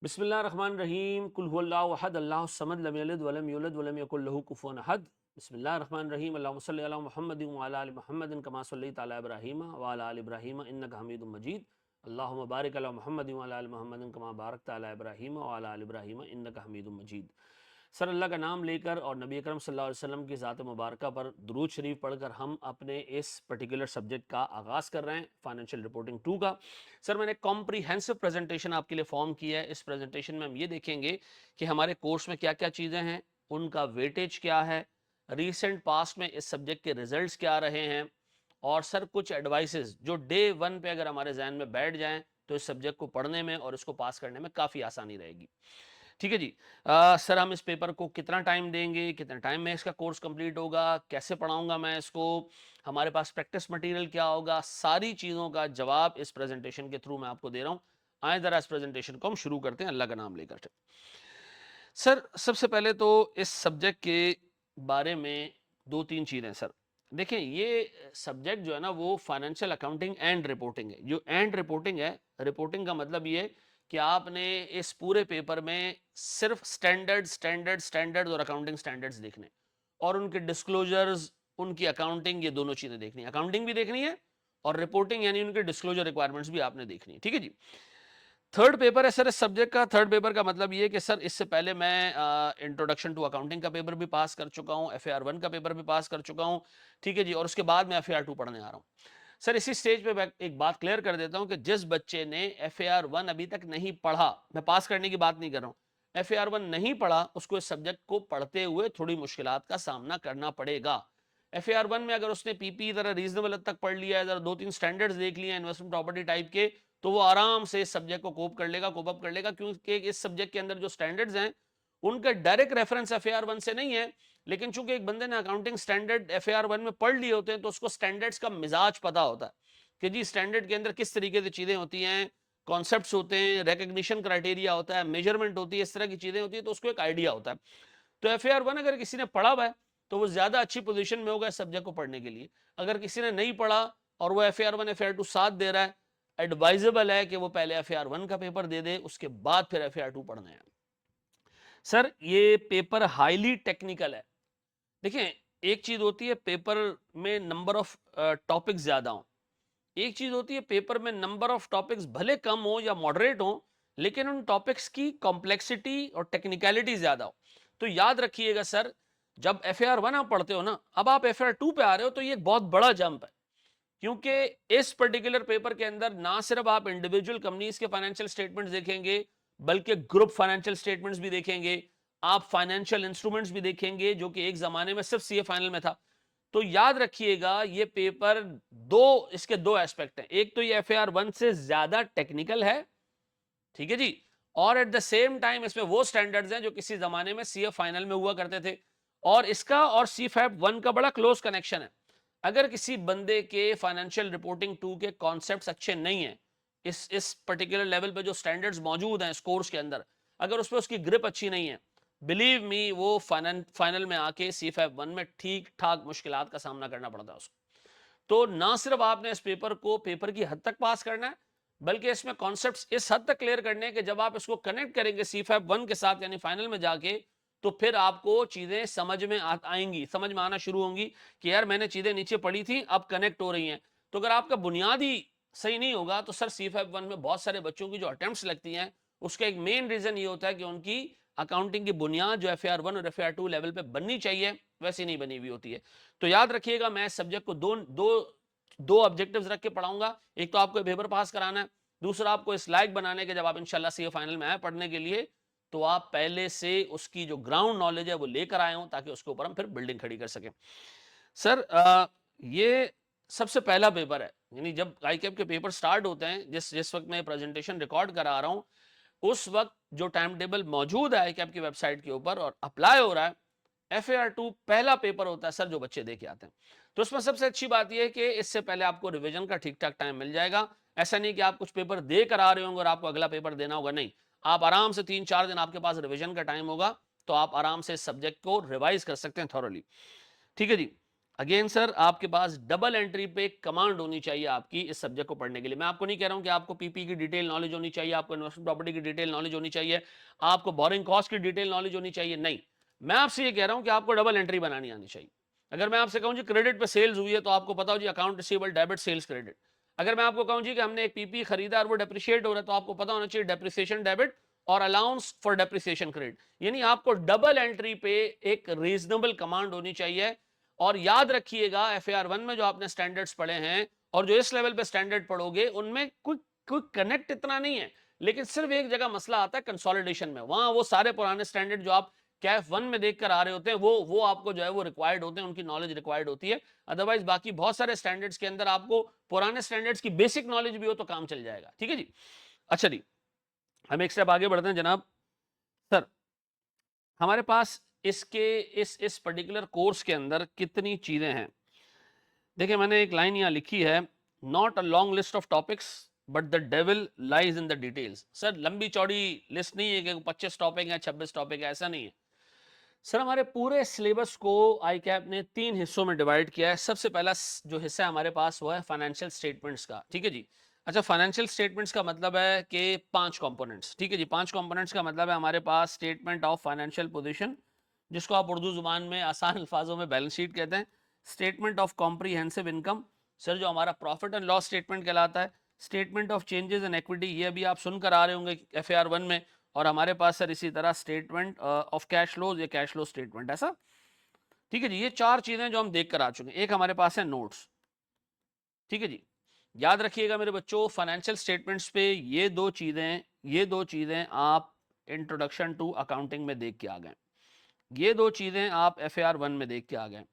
बिस्मिल्लाहिर्रहमानिर्रहीम कुल हुवल्लाहु अहद अल्लाहु समद लम यलिद वलम यूलद वलम यकुल लहू कुफुवन अहद। बिस्मिल्लाहिर्रहमानिर्रहीम अल्लाहुम्मा सल्लि अला मुहम्मदिन व अला आलि मुहम्मदिन कमा सल्लैता अला इब्राहीम व अला आलि इब्राहीम इन्नका हमीदुम मजीद। अल्लाहुम्मा बारिक अला मुहम्मदिन व अला आलि मुहम्मदिन कमा बारकता अला इब्राहीम व अला आलि इब्राहीम इन्नका हमीदुम मजीद। सर अल्लाह का नाम लेकर और नबी अकरम सल्लल्लाहु अलैहि वसल्लम की ज़ात मुबारका पर दुरूद शरीफ पढ़कर हम अपने इस पर्टिकुलर सब्जेक्ट का आगाज़ कर रहे हैं, फाइनेंशियल रिपोर्टिंग 2 का। सर मैंने कॉम्प्रिहेंसिव प्रेजेंटेशन आपके लिए फॉर्म किया है। इस प्रेजेंटेशन में हम ये देखेंगे कि हमारे कोर्स में क्या क्या चीज़ें हैं, उनका वेटेज क्या है, रीसेंट पास्ट में इस सब्जेक्ट के रिजल्ट्स क्या रहे हैं, और सर कुछ एडवाइसेस जो डे 1 पे अगर हमारे जहन में बैठ जाएं तो इस सब्जेक्ट को पढ़ने में और इसको पास करने में काफ़ी आसानी रहेगी। ठीक है जी। सर हम इस पेपर को कितना टाइम देंगे, कितने टाइम में इसका कोर्स कंप्लीट होगा, कैसे पढ़ाऊंगा मैं इसको, हमारे पास प्रैक्टिस मटेरियल क्या होगा, सारी चीज़ों का जवाब इस प्रेजेंटेशन के थ्रू मैं आपको दे रहा हूं। आए जरा इस प्रेजेंटेशन को हम शुरू करते हैं अल्लाह का नाम लेकर। सर सबसे पहले तो इस सब्जेक्ट के बारे में दो तीन चीज़ें सर। देखें ये सब्जेक्ट जो है ना वो फाइनेंशियल अकाउंटिंग एंड रिपोर्टिंग है। जो एंड रिपोर्टिंग है, रिपोर्टिंग का मतलब ये कि आपने इस पूरे पेपर में सिर्फ स्टैंडर्ड और अकाउंटिंग स्टैंडर्ड्स देखने और उनके डिस्क्लोजर्स, उनकी अकाउंटिंग, ये दोनों चीज़ें देखनी है। अकाउंटिंग भी देखनी है और रिपोर्टिंग यानी उनके डिस्क्लोजर रिक्वायरमेंट्स भी आपने देखनी है। ठीक है जी। थर्ड पेपर है सर इस सब्जेक्ट का। थर्ड पेपर का मतलब ये कि सर इससे पहले मैं इंट्रोडक्शन टू अकाउंटिंग का पेपर भी पास कर चुका हूँ, FAR 1 का पेपर भी पास कर चुका हूँ। ठीक है जी। और उसके बाद मैं FAR 2 पढ़ने आ रहा हूँ। सर इसी स्टेज पे मैं एक बात क्लियर कर देता हूं कि जिस बच्चे ने FAR 1 अभी तक नहीं पढ़ा, मैं पास करने की बात नहीं कर रहा हूं, FAR 1 नहीं पढ़ा, उसको इस सब्जेक्ट को पढ़ते हुए थोड़ी मुश्किलात का सामना करना पड़ेगा। FAR 1 में अगर उसने पीपी तरह रीजनेबल हद तक पढ़ लिया है, जरा दो तीन स्टैंडर्ड्स देख लिया इन्वेस्टमेंट प्रॉपर्टी टाइप के, तो वो आराम से इस सब्जेक्ट को कोप कर लेगा, कोप अप कर लेगा, क्योंकि इस सब्जेक्ट के अंदर जो स्टैंडर्ड्स हैं उनका डायरेक्ट रेफरेंस FAR 1 से नहीं है। लेकिन चूंकि एक बंदे ने अकाउंटिंग स्टैंडर्ड FAR 1 में पढ़ लिए होते हैं तो उसको स्टैंडर्ड्स का मिजाज पता होता है कि जी स्टैंडर्ड के अंदर किस तरीके से चीजें होती हैं, कॉन्सेप्ट्स होते हैं, रिकग्निशन क्राइटेरिया होता है, मेजरमेंट होती है, इस तरह की चीजें होती है, तो उसको एक आइडिया होता है। तो FAR 1 अगर किसी ने पढ़ा हुआ है तो वो ज्यादा अच्छी पोजीशन में होगा इस सब्जेक्ट को पढ़ने के लिए। अगर किसी ने नहीं पढ़ा और वो FAR 1 FAR 2 साथ दे रहा है, एडवाइजेबल है कि वो पहले FAR 1 का पेपर दे दे, उसके बाद फिर FAR 2 पढ़ना है। सर ये पेपर हाईली टेक्निकल है। देखिए एक चीज होती है पेपर में नंबर ऑफ टॉपिक्स ज्यादा हो, एक चीज होती है पेपर में नंबर ऑफ टॉपिक्स भले कम हो या मॉडरेट हो, लेकिन उन टॉपिक्स की कॉम्प्लेक्सिटी और टेक्निकलिटी ज्यादा हो। तो याद रखिएगा सर, जब FAR 1 आप पढ़ते हो ना, अब आप FAR 2 पे आ रहे हो, तो ये एक बहुत बड़ा जंप है। क्योंकि इस पर्टिकुलर पेपर के अंदर ना सिर्फ आप इंडिविजुअल कंपनीज के फाइनेंशियल स्टेटमेंट्स देखेंगे, बल्कि ग्रुप फाइनेंशियल स्टेटमेंट्स भी देखेंगे, आप फाइनेंशियल इंस्ट्रूमेंट्स भी देखेंगे, जो कि एक जमाने में सिर्फ CA फाइनल में था। तो याद रखिएगा ये पेपर इसके दो एस्पेक्ट हैं। एक तो ये FAR 1 से ज्यादा टेक्निकल है, ठीक है जी, और एट द सेम टाइम इसमें वो स्टैंडर्ड्स हैं जो किसी जमाने में CA फाइनल में हुआ करते थे। और इसका और CFAP 1 का बड़ा क्लोज कनेक्शन है। अगर किसी बंदे के फाइनेंशियल रिपोर्टिंग 2 के कॉन्सेप्ट्स अच्छे नहीं हैं, इस पर्टिकुलर लेवल पे जो स्टैंडर्ड्स मौजूद हैं इस कोर्स के अंदर, अगर उस पर उसकी ग्रिप अच्छी नहीं है, बिलीव मी वो फाइनल में आके CFAP 1 में ठीक ठाक मुश्किलात का सामना करना पड़ता है उसको। तो ना सिर्फ आपने इस पेपर को पेपर की हद तक पास करना है, बल्कि इसमें कॉन्सेप्ट्स इस हद तक क्लियर करने हैं कि जब आप इसको कनेक्ट करेंगे CFAP 1 के साथ यानी फाइनल में जाके, तो फिर आपको चीजें समझ में आएंगी, समझ में आना शुरू होंगी कि यार मैंने चीजें नीचे पढ़ी थी अब कनेक्ट हो रही हैं। तो अगर आपका बुनियादी सही नहीं होगा तो सर CFAP 1 में बहुत सारे बच्चों की जो अटेम्प्ट्स लगती हैं, उसका एक मेन रीजन ये होता है कि उनकी अकाउंटिंग की बुनियाद जो FAR 1 और FAR 2 लेवल पे बननी चाहिए वैसी नहीं बनी हुई होती है। तो याद रखिएगा मैं इस सब्जेक्ट को दो दो दो ऑब्जेक्टिव्स रख के पढ़ाऊंगा। एक तो आपको पेपर पास कराना है, दूसरा आपको इस लायक बनाने के जब आप इंशाल्लाह CA फाइनल में आए पढ़ने के लिए, तो आप पहले से उसकी जो ग्राउंड नॉलेज है वो लेकर आए हो, ताकि उसके ऊपर हम फिर बिल्डिंग खड़ी कर सकें। सर ये सबसे पहला पेपर है, यानी जब ICAP के पेपर स्टार्ट होते हैं, जिस जिस वक्त मैं प्रेजेंटेशन रिकॉर्ड करा रहा हूं, उस वक्त जो टाइम टेबल मौजूद है ICAP की वेबसाइट के ऊपर और अप्लाई हो रहा है, FAR 2 पहला पेपर होता है सर जो बच्चे दे के आते हैं। तो उसमें सबसे अच्छी बात यह है कि इससे पहले आपको रिवीजन का ठीक ठाक टाइम मिल जाएगा। ऐसा नहीं कि आप कुछ पेपर दे कर आ रहे होंगे और आपको अगला पेपर देना होगा, नहीं, आप आराम से 3-4 दिन आपके पास रिवीजन का टाइम होगा, तो आप आराम से इस सब्जेक्ट को रिवाइज कर सकते हैं थॉरली। ठीक है जी। अगेन सर आपके पास डबल एंट्री पे कमांड होनी चाहिए आपकी इस सब्जेक्ट को पढ़ने के लिए। मैं आपको नहीं कह रहा हूं कि आपको पीपी की डिटेल नॉलेज होनी चाहिए, आपको इन्वेस्टमेंट प्रॉपर्टी की डिटेल नॉलेज होनी चाहिए, आपको बोरिंग कॉस्ट की डिटेल नॉलेज होनी चाहिए, नहीं। मैं आपसे ये कह रहा हूं कि आपको डबल एंट्री बनानी आनी चाहिए। अगर मैं आपसे कहूं जी क्रेडिट पे सेल्स हुई है तो आपको पता हो जी account receivable debit sales credit. अगर मैं आपको कहूं जी कि हमने एक पीपी खरीदा और वो डेप्रिशिएट हो रहा है तो आपको पता होना चाहिए डेप्रिसिएशन डेबिट और अलाउंस फॉर डेप्रिसिएशन क्रेडिट। यानी आपको डबल एंट्री पे एक रीजनेबल कमांड होनी चाहिए। और याद रखिएगा FAR 1 में जो आपने स्टैंडर्ड्स पढ़े हैं और जो इस लेवल पे स्टैंडर्ड पढ़ोगे उनमें कोई कोई कनेक्ट इतना नहीं है, लेकिन सिर्फ एक जगह मसला आता है कंसोलिडेशन में। वहां वो सारे पुराने स्टैंडर्ड जो आप कैफ 1 में देखकर आ रहे होते हैं वो आपको जो है वो रिक्वायर्ड होते हैं, उनकी नॉलेज रिक्वायर्ड होती है। अदरवाइज बाकी बहुत सारे स्टैंडर्ड्स के अंदर आपको पुराने स्टैंडर्ड्स की बेसिक नॉलेज भी हो तो काम चल जाएगा। ठीक है जी। अच्छा जी, हम एक स्टेप आगे बढ़ते हैं जनाब। सर हमारे पास इसके इस पर्टिकुलर कोर्स के अंदर कितनी चीजें हैं। देखिए मैंने एक लाइन यहाँ लिखी है, not a long list of topics but the devil lies in the details. Sir लंबी चौड़ी लिस्ट नहीं है कि 25 टॉपिक है 26 टॉपिक है, ऐसा नहीं है सर। हमारे पूरे सिलेबस को आई कैप ने 3 हिस्सों में डिवाइड किया है। सबसे पहला जो हिस्सा है हमारे पास वो है फाइनेंशियल स्टेटमेंट्स का। ठीक है जी। अच्छा, फाइनेंशियल स्टेटमेंट्स का मतलब है कि 5 कंपोनेंट्स। ठीक है जी, 5 कंपोनेंट्स का मतलब है हमारे पास स्टेटमेंट ऑफ फाइनेंशियल पोजीशन, जिसको आप उर्दू जुबान में आसान अल्फाजों में बैलेंस शीट कहते हैं। Statement of comprehensive income sir जो हमारा प्रॉफिट एंड लॉस स्टेटमेंट कहलाता है। Statement of changes in equity, ये अभी आप सुनकर आ रहे होंगे FAR 1 में। और हमारे पास सर इसी तरह स्टेटमेंट ऑफ कैश फ्लोज या कैश फ्लो स्टेटमेंट, ऐसा। ठीक है जी, ये 4 चीजें जो हम देख कर आ चुके हैं। एक हमारे पास है नोट्स। ठीक है जी, याद रखिएगा मेरे बच्चों, फाइनेंशियल स्टेटमेंट्स पे ये दो चीजें आप इंट्रोडक्शन टू अकाउंटिंग में देख के आ गए, ये 2 चीजें आप FAR 1 में देख के आ गए।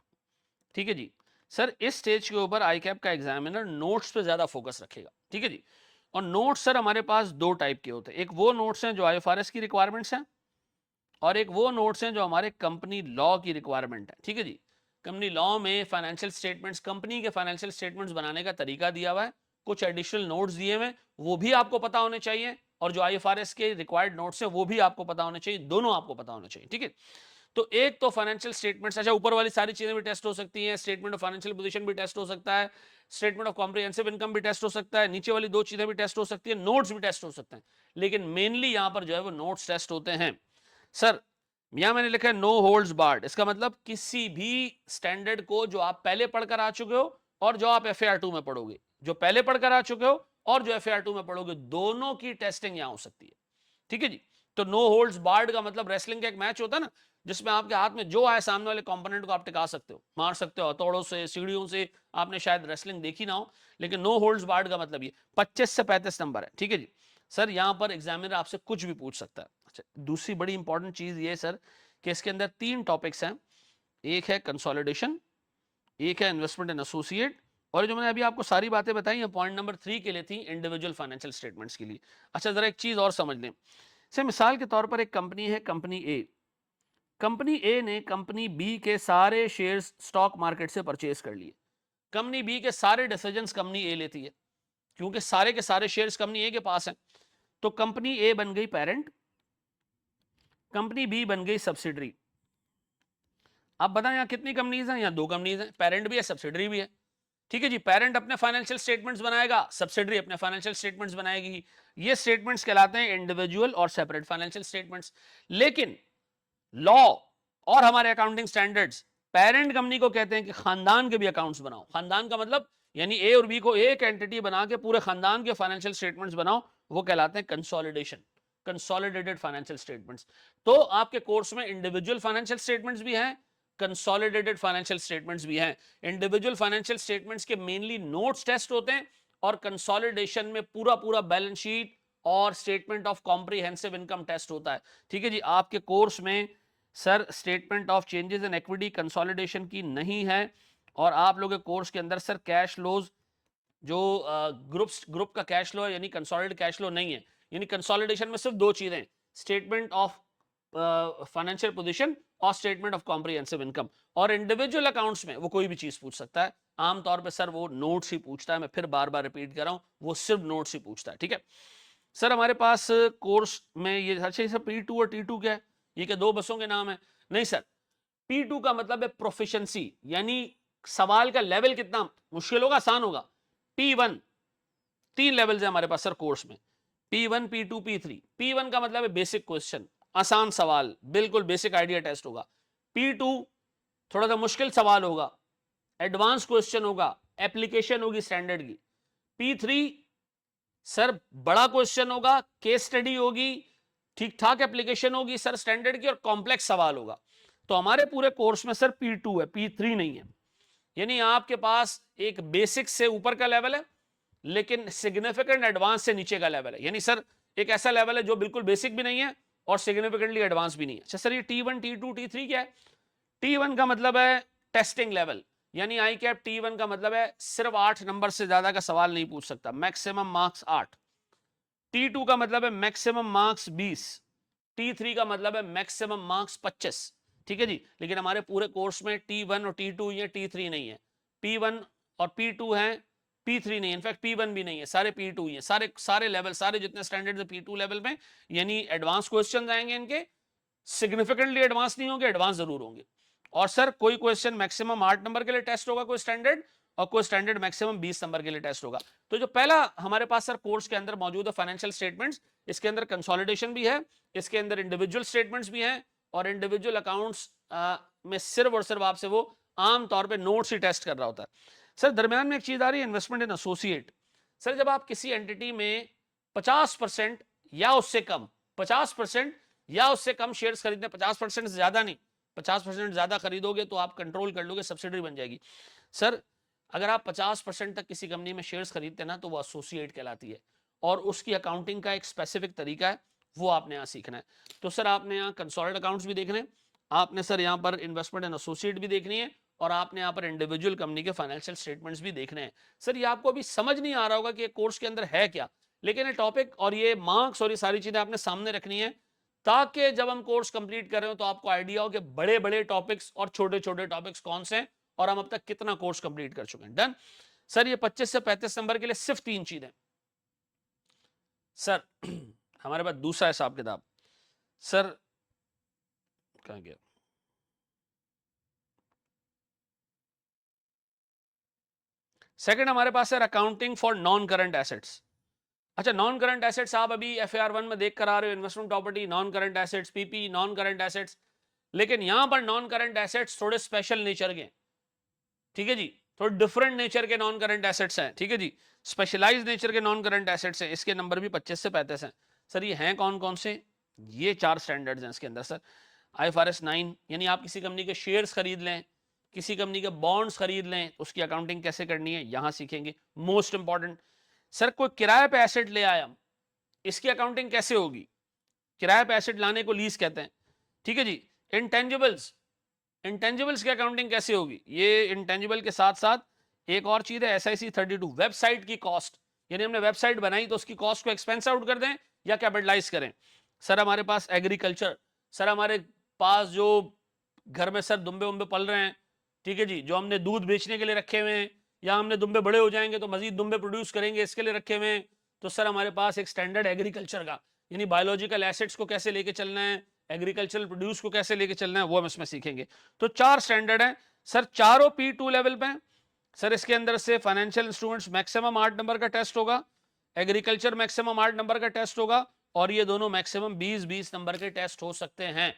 ठीक है जी। सर इस स्टेज के ऊपर आई कैप का एग्जामिनर नोट्स पे ज्यादा फोकस रखेगा। ठीक है जी। और नोट्स सर हमारे पास 2 टाइप के होते हैं। एक वो नोट्स हैं जो IFRS की रिक्वायरमेंट्स हैं, और एक वो नोट्स हैं जो हमारे कंपनी लॉ की रिक्वायरमेंट है। ठीक है जी। कंपनी लॉ में फाइनेंशियल स्टेटमेंट्स, कंपनी के फाइनेंशियल स्टेटमेंट्स बनाने का तरीका दिया हुआ है, कुछ एडिशनल नोट्स दिए हुए, वो भी आपको पता होने चाहिए। और जो IFRS के रिक्वायर्ड नोट्स हैं वो भी आपको पता होने चाहिए, दोनों आपको पता होने चाहिए। ठीक है। तो एक तो फाइनेंशियल स्टेटमेंट्स, अच्छा ऊपर वाली सारी चीजें भी टेस्ट हो सकती हैं, स्टेटमेंट ऑफ फाइनेंशियल पोजीशन भी टेस्ट हो सकता है, स्टेटमेंट ऑफ कॉम्प्रिहेंसिव इनकम भी टेस्ट हो सकता है, नीचे वाली 2 चीजें भी टेस्ट हो सकती है, नोट्स भी टेस्ट हो सकते हैं। लेकिन मेनली यहां पर जो है वो नोट्स टेस्ट होते हैं। सर यहां मैंने लिखा है नो होल्ड्स बार्ड, इसका मतलब किसी भी स्टैंडर्ड को जो आप पहले पढ़कर आ चुके हो और जो आप FAR 2 में पढ़ोगे, जो पहले पढ़कर आ चुके हो और जो FAR 2 में पढ़ोगे, दोनों की टेस्टिंग यहां हो सकती है। ठीक है जी। तो नो होल्ड्स बार्ड का मतलब रेसलिंग का एक मैच होता है ना, जिसमें आपके हाथ में जो आए सामने वाले कंपोनेंट को आप टिका सकते हो, मार सकते हो हथौड़ों से, सीढ़ियों से। आपने शायद रेसलिंग देखी ना हो, लेकिन नो होल्ड्स बार्ड का मतलब ये 25 से 35 नंबर है। ठीक है जी। सर यहां पर एग्जामिनर आपसे कुछ भी पूछ सकता है। अच्छा, दूसरी बड़ी इंपॉर्टेंट चीज ये सर कि इसके अंदर 3 टॉपिक्स हैं। एक है कंसोलिडेशन, एक है इन्वेस्टमेंट इन एसोसिएट, और जो मैंने अभी आपको सारी बातें बताई हैं पॉइंट नंबर 3 के लिए थी, इंडिविजुअल फाइनेंशियल स्टेटमेंट्स के लिए। अच्छा जरा एक चीज और समझ लें। से मिसाल के तौर पर एक कंपनी है, कंपनी ए। कंपनी ए ने कंपनी बी के सारे शेयर्स स्टॉक मार्केट से परचेज कर लिए। कंपनी बी के सारे डिसीजंस कंपनी ए लेती है, क्योंकि सारे के सारे शेयर्स कंपनी ए के पास हैं। तो कंपनी ए बन गई पेरेंट, कंपनी बी बन गई सब्सिडरी। अब बताएं यहां कितनी कंपनीज हैं? यहां 2 कंपनीज हैं, पेरेंट भी है सब्सिडरी भी है। ठीक है जी। पेरेंट अपने फाइनेंशियल स्टेटमेंट्स बनाएगा, सब्सिडरी अपने फाइनेंशियल स्टेटमेंट्स बनाएगी। ये स्टेटमेंट्स कहलाते हैं इंडिविजुअल और सेपरेट फाइनेंशियल स्टेटमेंट्स। लेकिन लॉ और हमारे अकाउंटिंग स्टैंडर्ड्स पेरेंट कंपनी को कहते हैं कि खानदान के भी अकाउंट्स बनाओ। खानदान का मतलब यानी ए और बी को एक एंटिटी बना के पूरे खानदान के फाइनेंशियल स्टेटमेंट्स बनाओ, वो कहलाते हैं कंसोलिडेशन, कंसोलिडेटेड फाइनेंशियल स्टेटमेंट्स। तो आपके कोर्स में इंडिविजुअल फाइनेंशियल स्टेटमेंट्स भी हैं, कंसोलिडेटेड फाइनेंशियल स्टेटमेंट्स भी हैं। इंडिविजुअल फाइनेंशियल स्टेटमेंट्स के मेनली नोट्स टेस्ट होते हैं, और कंसोलिडेशन में पूरा पूरा बैलेंस शीट और statement of comprehensive income test होता है। ठीक है जी। आपके कोर्स में sir statement of changes in equity consolidation की नहीं है, और आप लोगों के कोर्स के अंदर सर कैश फ्लोज जो ग्रुप का कैश फ्लो है यानी कंसोलिडेटेड कैश फ्लो नहीं है। यानी कंसोलिडेशन में सिर्फ 2 चीजें, स्टेटमेंट ऑफ फाइनेंशियल पोजीशन और स्टेटमेंट ऑफ कॉम्प्रिहेंसिव इनकम। और इंडिविजुअल अकाउंट्स में वो कोई भी चीज पूछ सकता है, आमतौर पे सर वो नोट्स ही पूछता है। मैं फिर बार बार रिपीट कर रहा हूं, वो सिर्फ नोट्स ही पूछता है। ठीक है सर। हमारे पास कोर्स में ये, अच्छा सर P2 और T2 क्या है? ये क्या 2 बसों के नाम है? नहीं सर, P2 का मतलब है प्रोफिशिएंसी, यानी सवाल का लेवल कितना मुश्किल होगा, आसान होगा? P1, 3 लेवल्स है हमारे पास सर कोर्स में, P1, P2, P3। P1 का मतलब है बेसिक क्वेश्चन, आसान सवाल, बिल्कुल बेसिक आइडिया टेस्ट होगा। P2 थोड़ा सा मुश्किल सवाल होगा, एडवांस क्वेश्चन होगा, एप्लीकेशन होगी स्टैंडर्ड की। P3 सर बड़ा क्वेश्चन होगा, केस स्टडी होगी, ठीक ठाक एप्लीकेशन होगी सर स्टैंडर्ड की, और कॉम्प्लेक्स सवाल होगा। तो हमारे पूरे कोर्स में सर P2 है, P3 नहीं है। यानी आपके पास एक बेसिक से ऊपर का लेवल है, लेकिन सिग्निफिकेंट एडवांस से नीचे का लेवल है। यानी सर एक ऐसा लेवल है जो बिल्कुल बेसिक भी नहीं है और सिग्निफिकेंटली एडवांस भी नहीं है। अच्छा सर ये T1, T2, T3 क्या है? T1 का मतलब है टेस्टिंग लेवल, यानी आई कैप T1 का मतलब है सिर्फ 8 नंबर से ज्यादा का सवाल नहीं पूछ सकता, मैक्सिमम मार्क्स 8। T2 का मतलब है मैक्सिमम मार्क्स 20। T3 का मतलब है मैक्सिमम मार्क्स 25। ठीक है जी। लेकिन हमारे पूरे कोर्स में T1 और T2 ये T3 नहीं है, P1 और P2 है, P3 नहीं है, इनफैक्ट P1 भी नहीं है, सारे P2 ही है। सारे सारे लेवल, सारे जितने स्टैंडर्ड है P2 लेवल में, यानी एडवांस क्वेश्चन आएंगे इनके, सिग्निफिकेंटली एडवांस नहीं होंगे, एडवांस जरूर होंगे। और सर कोई क्वेश्चन मैक्सिमम 8 नंबर के लिए टेस्ट होगा कोई स्टैंडर्ड, और कोई स्टैंडर्ड मैक्सिमम 20 नंबर के लिए टेस्ट होगा। तो जो पहला हमारे पास सर कोर्स के अंदर मौजूद है फाइनेंशियल स्टेटमेंट्स, इसके अंदर कंसोलिडेशन भी है, इसके अंदर इंडिविजुअल स्टेटमेंट्स भी हैं, और इंडिविजुअल अकाउंट्स में सिर्फ और सिर्फ आपसे वो आम तौर पे नोट्स ही टेस्ट कर रहा होता है। सर दरमियान में एक चीज आ रही है, इन्वेस्टमेंट इन एसोसिएट। सर जब आप किसी एंटिटी में 50% या उससे कम, 50% या उससे कम शेयर्स खरीदने, 50% से ज्यादा नहीं, 50% ज्यादा खरीदोगे तो आप कंट्रोल कर लोगे, सब्सिडरी बन जाएगी। सर अगर आप 50% तक किसी कंपनी में शेयर्स खरीदते ना, तो वो एसोसिएट कहलाती है, और उसकी अकाउंटिंग का एक स्पेसिफिक तरीका है, वो आपने यहाँ सीखना है। तो सर आपने यहाँ कंसोलिडेटेड अकाउंट्स भी देखने, आपने सर यहाँ पर इन्वेस्टमेंट एंड एसोसिएट भी देखनी है, और आपने यहाँ पर इंडिविजुअल कंपनी के फाइनेंशियल स्टेटमेंट्स भी देखने हैं। सर ये आपको अभी समझ नहीं आ रहा होगा कि कोर्स के अंदर है क्या, लेकिन ये टॉपिक और ये मार्क्स और ये सारी चीजें आपने सामने रखनी है, ताकि जब हम कोर्स कंप्लीट कर रहे हो तो आपको आइडिया हो कि बड़े बड़े टॉपिक्स और छोटे छोटे टॉपिक्स कौन से हैं, और हम अब तक कितना कोर्स कंप्लीट कर चुके हैं। डन। सर ये 25 से 35 नंबर के लिए सिर्फ 3 चीजें। सर हमारे पास दूसरा हिसाब किताब, सर कहां गया, सेकंड हमारे पास है accounting for non current assets. अच्छा नॉन करंट एसेट्स आप अभी FAR 1 में देख कर आ रहे हो, investment property non current assets, PP non current assets, लेकिन यहां पर नॉन करंट एसेट्स थोड़े स्पेशल नेचर के, ठीक है जी, थोड़े डिफरेंट नेचर के नॉन करंट एसेट्स हैं, ठीक है जी, स्पेशलाइज्ड नेचर के नॉन करंट एसेट्स हैं। इसके नंबर भी 25 से 35 हैं। सर ये हैं कौन कौन से? ये 4 स्टैंडर्ड्स हैं इसके अंदर सर। IFRS 9, यानी आप किसी कंपनी के शेयर्स खरीद लें, किसी कंपनी के बॉन्ड्स खरीद लें, उसकी अकाउंटिंग कैसे करनी है यहां सीखेंगे, मोस्ट इंपॉर्टेंट। सर कोई किराए पे एसेट ले आया, इसकी अकाउंटिंग कैसे होगी? किराए पे एसेट लाने को लीज कहते हैं, ठीक है जी। इंटेंजिबल्स, इंटेंजिबल्स की अकाउंटिंग कैसे होगी? ये इंटेंजिबल के साथ साथ एक और चीज है SIC 32, वेबसाइट की कॉस्ट, यानी हमने वेबसाइट बनाई तो उसकी कॉस्ट को एक्सपेंस आउट कर दें या कैपिटलाइज करें। सर हमारे पास एग्रीकल्चर, सर हमारे पास जो घर में सर दुम्बे उम्बे पल रहे हैं, ठीक है जी, जो हमने दूध बेचने के लिए रखे हुए हैं, या हमने दुम्बे बड़े हो जाएंगे तो मजीद दुम्बे प्रोड्यूस करेंगे, इसके लिए रखे हुए हैं। तो सर हमारे पास एक स्टैंडर्ड एग्रीकल्चर का, यानी बायोलॉजिकल एसेट्स को कैसे लेके चलना है, एग्रीकल्चरल प्रोड्यूस को कैसे लेके चलना है, वो हम इसमें सीखेंगे। तो 4 स्टैंडर्ड है सर, चारों P2 लेवल पे। सर इसके अंदर से फाइनेंशियल इंस्ट्रूमेंट्स मैक्सिमम 8 नंबर का टेस्ट होगा, एग्रीकल्चर मैक्सिमम 8 नंबर का टेस्ट होगा, और ये दोनों मैक्सिमम 20-20 नंबर के टेस्ट हो सकते हैं,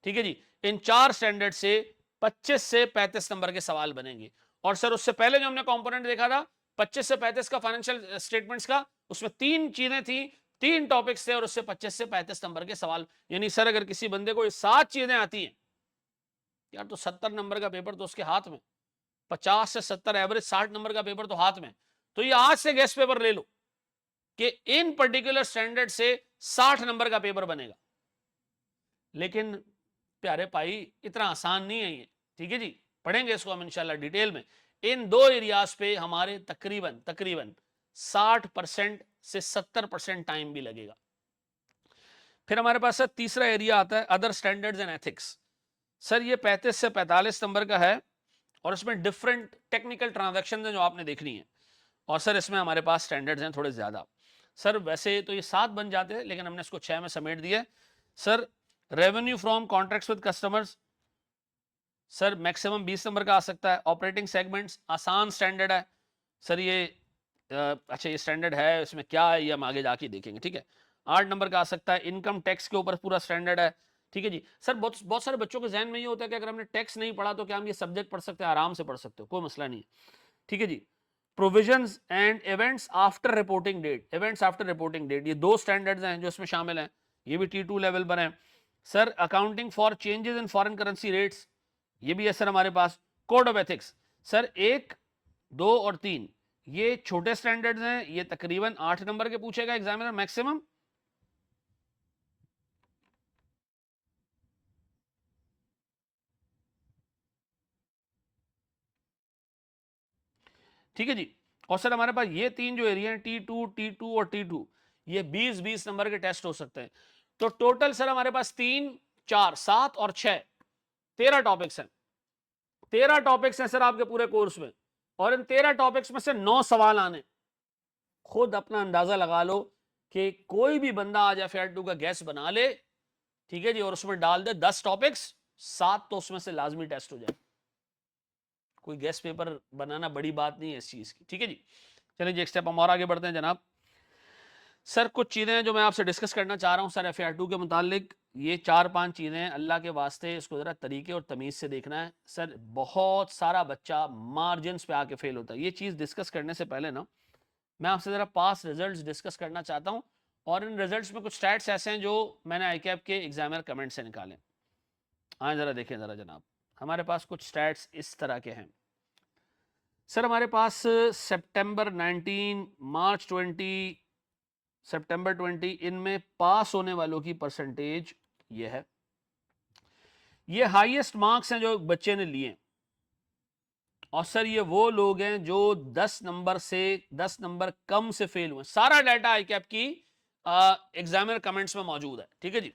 ठीक है जी। इन 4 स्टैंडर्ड से 25 से 35 नंबर के सवाल बनेंगे। और सर उससे पहले जो हमने कंपोनेंट देखा था 25 से 35 का फाइनेंशियल स्टेटमेंट्स का, उसमें 3 चीजें थी, 3 टॉपिक्स थे, और उससे 25 से 35 नंबर के सवाल। यानी सर अगर किसी बंदे को ये 7 चीजें आती हैं यार, तो 70 नंबर का पेपर तो उसके हाथ में, 50 से 70 एवरेज 60 नंबर का पेपर तो हाथ में। तो ये आज से गेस्ट पेपर ले लो कि इन पर्टिकुलर स्टैंडर्ड से 60 नंबर का पेपर बनेगा। लेकिन प्यारे भाई इतना आसान नहीं है ये, ठीक है जी, पढ़ेंगे इसको हम इंशाल्लाह डिटेल में। इन 2 एरियाज पे हमारे तकरीबन तकरीबन 60% से 70% टाइम भी लगेगा। फिर हमारे पास तीसरा एरिया आता है other standards and ethics. Sir ये 35 से 45 नंबर का है, और इसमें डिफरेंट टेक्निकल ट्रांजैक्शन हैं जो आपने देखनी है, और सर इसमें हमारे पास स्टैंडर्ड्स हैं थोड़े ज़्यादा। सर वैसे तो ये 7 बन जाते हैं, लेकिन हमने इसको 6 में समेट दिया। Sir revenue from contracts with customers, sir maximum 20 number का आ सकता है। ऑपरेटिंग सेगमेंट्स आसान स्टैंडर्ड है सर ये। अच्छा ये स्टैंडर्ड है, इसमें क्या है ये हम आगे जाके देखेंगे, ठीक है। 8 नंबर का आ सकता है। इनकम टैक्स के ऊपर पूरा स्टैंडर्ड है, ठीक है जी। सर बहुत बहुत सारे बच्चों के जहन में ये होता है कि अगर हमने टैक्स नहीं पढ़ा तो क्या हम ये सब्जेक्ट पढ़ सकते हैं? आराम से पढ़ सकते हो, कोई मसला नहीं है, ठीक है जी। Provisions and events after reporting date, events after reporting date, ये 2 स्टैंडर्ड्स हैं जो इसमें शामिल हैं। ये भी T2 लेवल पर हैं। Sir accounting for changes in foreign currency rates, ये भी है सर हमारे पास। कोड ऑफ एथिक्स सर 1, 2 और 3 ये छोटे स्टैंडर्ड्स हैं, ये तकरीबन 8 नंबर के पूछेगा एग्जामिनर मैक्सिमम। ठीक है जी। और सर हमारे पास ये 3 जो एरिया हैं T2 और T2 ये 20-20 नंबर के टेस्ट हो सकते हैं। तो टोटल सर हमारे पास 3, 4, 7 और 6 13 टॉपिक्स हैं। 13 टॉपिक्स हैं सर आपके पूरे कोर्स में, और इन 13 टॉपिक्स में से 9 सवाल आने। खुद अपना अंदाजा लगा लो कि कोई भी बंदा आज FAR2 का गैस बना ले, ठीक है जी, और उसमें डाल दे 10 टॉपिक्स, 7 तो उसमें से लाजमी टेस्ट हो जाए। कोई गैस पेपर बनाना बड़ी बात नहीं है इस चीज की, ठीक है जी। चलिए जी एक स्टेप हम और आगे बढ़ते हैं जनाब। सर कुछ चीज़ें जो मैं आपसे डिस्कस करना चाह रहा हूँ सर FAR2 के मुतालिक, ये 4-5 चीज़ें अल्लाह के वास्ते इसको ज़रा तरीके और तमीज़ से देखना है। सर बहुत सारा बच्चा मार्जिनस पे आके फेल होता है। ये चीज़ डिस्कस करने से पहले ना मैं आपसे ज़रा पास रिजल्ट्स डिस्कस करना चाहता हूँ, और इन रिजल्ट्स में कुछ स्टैट्स ऐसे हैं जो मैंने ICAP के एग्जामिनर कमेंट से निकाले। हाँ ज़रा देखें ज़रा जनाब, हमारे पास कुछ स्टैट्स इस तरह के हैं। सर हमारे पास सितंबर 19, मार्च 20, सितंबर 20 इनमें पास होने वालों की परसेंटेज ये है। ये हाईएस्ट मार्क्स हैं जो बच्चे ने लिए, और सर ये वो लोग हैं जो 10 नंबर से 10 नंबर कम से फेल हुए। सारा डाटा ICAP की एग्जामिनर कमेंट्स में मौजूद है, ठीक है जी।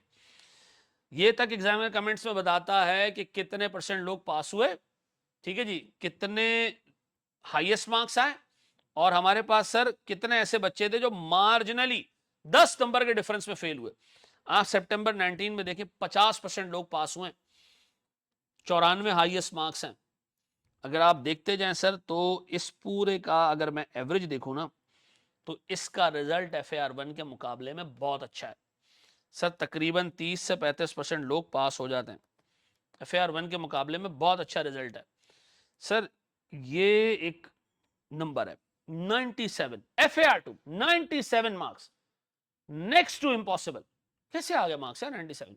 ये तक एग्जामिनर कमेंट्स में बताता है कि कितने परसेंट लोग पास हुए, ठीक है जी, कितने हाईएस्ट मार्क्स आए, और हमारे पास सर कितने ऐसे बच्चे थे जो मार्जिनली 10 नंबर के डिफरेंस में फेल हुए। आप सितंबर 19 में देखें 50% लोग पास हुए, 94 हाईएस्ट मार्क्स हैं। अगर आप देखते जाएं सर तो इस पूरे का अगर मैं एवरेज देखूं ना तो इसका रिजल्ट FAR1 के मुकाबले में बहुत अच्छा है सर। तकरीबन 30 से 35% लोग पास हो जाते हैं। FAR1 के मुकाबले में बहुत अच्छा रिजल्ट है सर। ये एक नंबर है 97, FAR2 97 marks, next to impossible. कैसे आ गया मार्क्स है 97?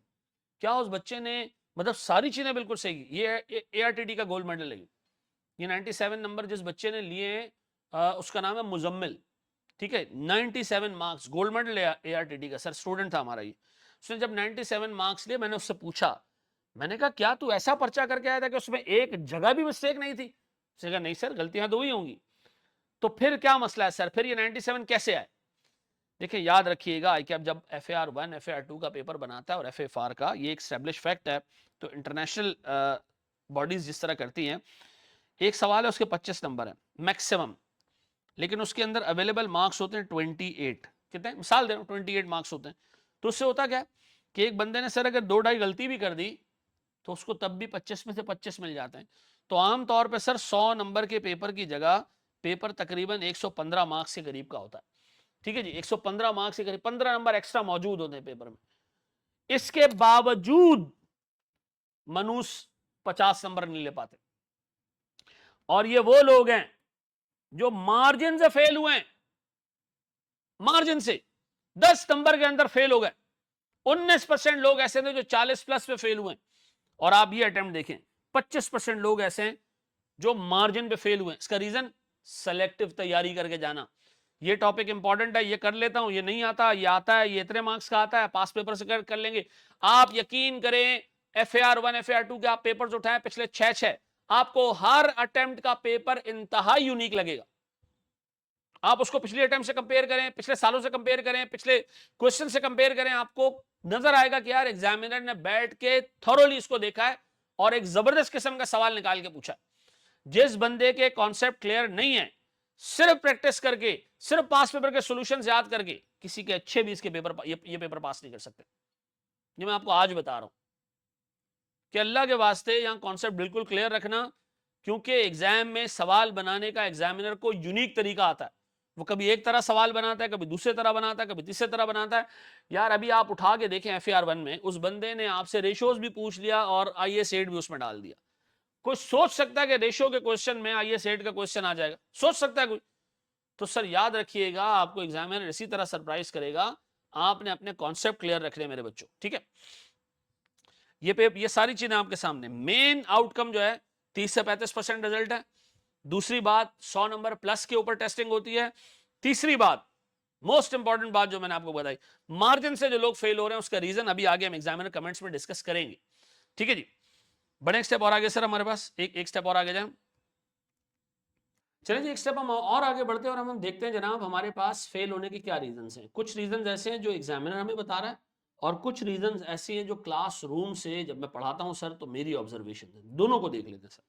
क्या उस बच्चे ने, मतलब सारी चीजें बिल्कुल सही, ये ARTD का गोल्ड मेडल है ये 97 नंबर जिस बच्चे ने लिए उसका नाम है मुजम्मिल, ठीक है। 97 मार्क्स, गोल्ड मेडल ARTD का सर, स्टूडेंट था हमारा ये। उसने जब 97 मार्क्स लिए, मैंने उससे पूछा, मैंने कहा क्या तू ऐसा पर्चा करके आया था कि उसमें एक जगह भी मिस्टेक नहीं थी? उसने कहा नहीं सर, गलतियां तो हुई होंगी। तो फिर क्या मसला है सर, फिर ये 97 कैसे आए? देखिए याद रखिएगा ICAP जब FAR1 FAR2 का पेपर बनाता है और FFR का, ये एक स्टैब्लिश फैक्ट है। तो इंटरनेशनल बॉडीज जिस तरह करती हैं, एक सवाल है उसके 25 नंबर है मैक्सिमम, लेकिन उसके अंदर अवेलेबल मार्क्स होते हैं 28। कितने, मिसाल दे रहा हूं, 28 मार्क्स होते हैं। तो उससे होता क्या कि एक बंदे ने सर अगर 2-2.5 गलती भी कर दी तो उसको तब भी 25 में से 25 मिल जाते हैं। तो आमतौर पर सर 100 नंबर के पेपर की जगह पेपर तकरीबन 115 मार्क्स के करीब का होता है, ठीक है जी। 115 मार्क्स के करीब 15 नंबर एक्स्ट्रा मौजूद होते हैं पेपर में। इसके बावजूद मनुष 50 नंबर नहीं ले पाते, और ये वो लोग हैं जो मार्जिन से फेल हुए हैं, मार्जिन से 10 नंबर के अंदर फेल हो गए। 19% लोग ऐसे थे जो 40 प्लस पे फेल हुए, और आप ये अटेम्प्ट देखें 25% लोग ऐसे हैं जो मार्जिन पे फेल हुए। इसका रीजन सेलेक्टिव तैयारी करके जाना। ये टॉपिक इंपॉर्टेंट है, ये कर लेता हूं, ये नहीं आता, ये आता है, ये इतने मार्क्स का आता है, पास पेपर से कर लेंगे। आप यकीन करें FAR1 FAR2 के आप पेपर्स उठाएं पिछले 6 आपको हर अटेम्प्ट का पेपर इंतहाई यूनिक लगेगा। आप उसको पिछले अटेम्प्ट से कंपेयर करें, पिछले सालों से कंपेयर करें, पिछले क्वेश्चन से कंपेयर करें, आपको नजर आएगा कि यार एग्जामिनर ने बैठ के थॉरोली इसको देखा है और एक जबरदस्त किस्म का सवाल निकाल के पूछा। जिस बंदे के कॉन्सेप्ट क्लियर नहीं है, सिर्फ प्रैक्टिस करके, सिर्फ पास पेपर के सॉल्यूशंस याद करके किसी के अच्छे भी इसके पेपर ये पेपर पास नहीं कर सकते। ये मैं आपको आज बता रहा हूं। कि अल्लाह के वास्ते यहाँ कॉन्सेप्ट बिल्कुल क्लियर रखना, क्योंकि एग्जाम में सवाल बनाने का एग्जामिनर को यूनिक तरीका आता है। वो कभी एक तरह सवाल बनाता है, कभी दूसरे तरह बनाता है, कभी तीसरे तरह बनाता है। यार अभी आप उठा के देखें FAR 1 में उस बंदे ने आपसे रेशोज भी पूछ लिया और IAS 8 भी उसमें डाल दिया। कोई सोच सकता है कि रेशो के क्वेश्चन में IAS 8 का क्वेश्चन आ जाएगा? सोच सकता है कोई? तो सर याद रखिएगा, आपको एग्जामिनर इसी तरह सरप्राइज करेगा। आपने अपने कॉन्सेप्ट क्लियर रखने मेरे बच्चों, ठीक है। ये सारी चीजें आपके सामने। मेन आउटकम जो है 30 से 35% रिजल्ट है। दूसरी बात 100 नंबर प्लस के ऊपर टेस्टिंग होती है। तीसरी बात, मोस्ट इंपॉर्टेंट बात जो मैंने आपको बताई, मार्जिन से जो लोग फेल हो रहे हैं उसका रीजन अभी आगे हम एग्जामिनर कमेंट्स में डिस्कस करेंगे, ठीक है जी। बड़े स्टेप और आगे सर, हमारे पास एक स्टेप और आगे जाए। चलिए जी, एक स्टेप हम और आगे बढ़ते हैं और हम देखते हैं जनाब हमारे पास फेल होने के क्या रीजंस हैं। कुछ रीजंस ऐसे हैं जो एग्जामिनर हमें बता रहा है, और कुछ रीजंस ऐसे हैं जो क्लासरूम से जब मैं पढ़ाता हूं सर तो मेरी ऑब्जर्वेशन है। दोनों को देख लेते हैं सर।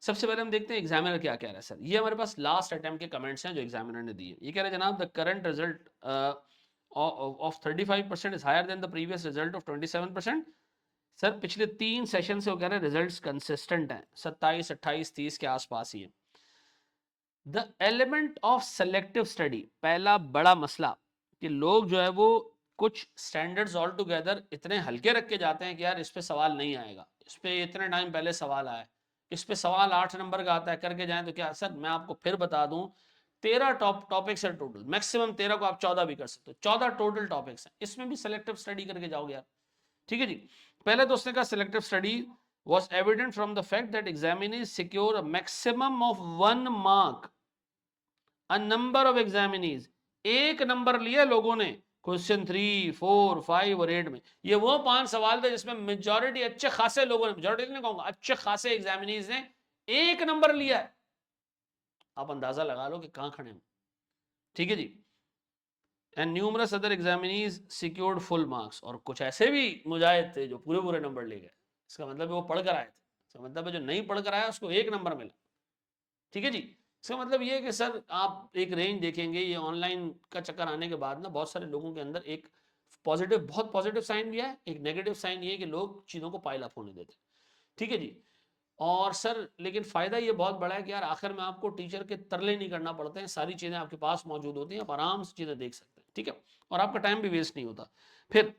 सबसे पहले हम देखते हैं एग्जामिनर क्या कह रहा है सर। ये हमारे पास लास्ट अटेम्प्ट के कमेंट्स हैं जो एग्जामिनर ने दिए। ये कह रहे हैं जनाब, the current result of 35% is higher than the previous result of 27%। Sir पिछले 3 सेशन से वो कह रहे हैं रिजल्ट्स कंसिस्टेंट हैं, 27, 28, 30 के आसपास ही है। The element of selective study, पहला बड़ा मसला कि लोग जो है वो कुछ स्टैंडर्ड्स ऑल टुगेदर इतने हल्के रख के जाते हैं कि यार इस पे सवाल नहीं आएगा, इस पे इतने टाइम पहले सवाल आया, इस पे सवाल 8 नंबर का आता है, करके जाएं तो क्या। सर मैं आपको फिर बता दूं, 13 टॉपिक्स है टोटल, मैक्सिमम 13 को आप 14 भी कर सकते हो, 14 टोटल टॉपिक्स हैं, इसमें भी सिलेक्टिव स्टडी करके जाओगे यार, ठीक है जी। पहले तो उसने कहा selective study was evident from the fact that examinees secure a maximum of 1 mark a number of examinees, एक नंबर लिया लोगों ने क्वेश्चन 3, 4, 5 और 8 में। ये वो 5 सवाल थे जिसमें मेजॉरिटी अच्छे खासे लोगों ने, मेजॉरिटी नहीं कहूंगा, अच्छे खासे एग्जामिनीज ने एक नंबर लिया है। आप अंदाजा लगा लो कि कहां खड़े हैं, ठीक है जी। And numerous other examinees secured full marks, और कुछ ऐसे भी मुजाहिद थे जो पूरे पूरे नंबर ले गए। इसका मतलब वो पढ़ कर आए थे, इसका मतलब है जो नहीं पढ़ कर आया उसको एक नंबर मिला, ठीक है जी। इसका मतलब ये है कि सर आप एक रेंज देखेंगे, ये ऑनलाइन का चक्कर आने के बाद ना बहुत सारे लोगों के अंदर एक पॉजिटिव, बहुत पॉजिटिव साइन भी है, एक नेगेटिव साइन ये है कि लोग चीज़ों को पाइल अप होने देते हैं, ठीक है जी। और सर लेकिन फ़ायदा ये बहुत बड़ा है कि यार आखिर में आपको टीचर के तरले नहीं करना पड़ते हैं, सारी चीज़ें आपके पास मौजूद होती हैं, आप आराम से चीज़ें देख सकते हैं, ठीक है, और आपका टाइम भी वेस्ट नहीं होता। फिर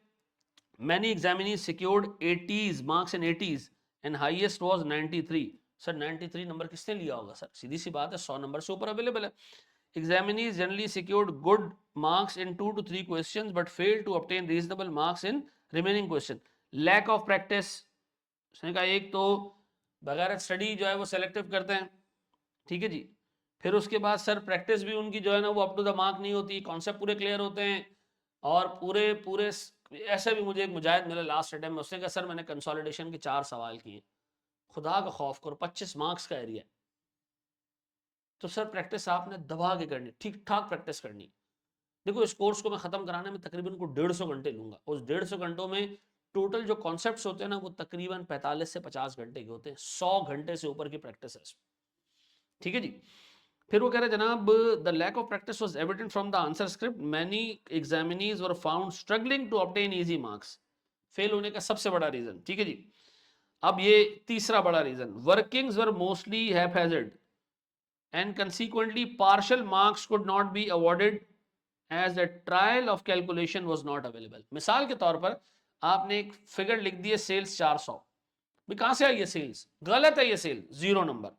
many examinees secured 80s marks in 80s and highest was 93। Sir 93 number किसने लिया होगा सर? सीधी सी बात है, 100 नंबर से ऊपर अवेलेबल है। Examinees generally secured good marks in 2 to 3 questions but fail to obtain reasonable marks in remaining question. Lack of practice, उसने कहा एक तो बगैर स्टडी जो है वो सेलेक्टिव करते हैं, ठीक है जी। फिर उसके बाद सर प्रैक्टिस भी उनकी जो है ना वो अप टू द मार्क नहीं होती, कॉन्सेप्ट पूरे क्लियर होते हैं, और पूरे पूरे ऐसे भी मुझे एक मुजाहिद मिला लास्ट अटेम्प्ट में, उसने कहा सर मैंने कंसोलिडेशन के 4 सवाल किए, खुदा का खौफ करो 25 मार्क्स का एरिया। तो सर प्रैक्टिस आपने दबा के करनी, ठीक ठाक प्रैक्टिस करनी। देखो इस कोर्स को मैं खत्म कराने में तकरीबन को 150 घंटे लूंगा, उस 150 घंटों में टोटल जो कॉन्सेप्ट्स होते हैं ना वो तकरीबन 45 से 50 घंटे के होते हैं, 100 घंटे से ऊपर की प्रैक्टिस है, ठीक है जी। फिर वो कह रहे जनाब, the lack of practice was evident from the answer script, many examinees were found struggling to obtain easy marks. Fail होने का सबसे बड़ा रीजन, ठीक है जी। अब ये तीसरा बड़ा reason, workings were mostly haphazard and consequently partial marks could not be awarded as the trial of calculation was not available. मिसाल के तौर पर आपने एक फिगर लिख दी है सेल्स 400, भी कहां से आई है सेल्स, गलत है ये सेल, 0 नंबर।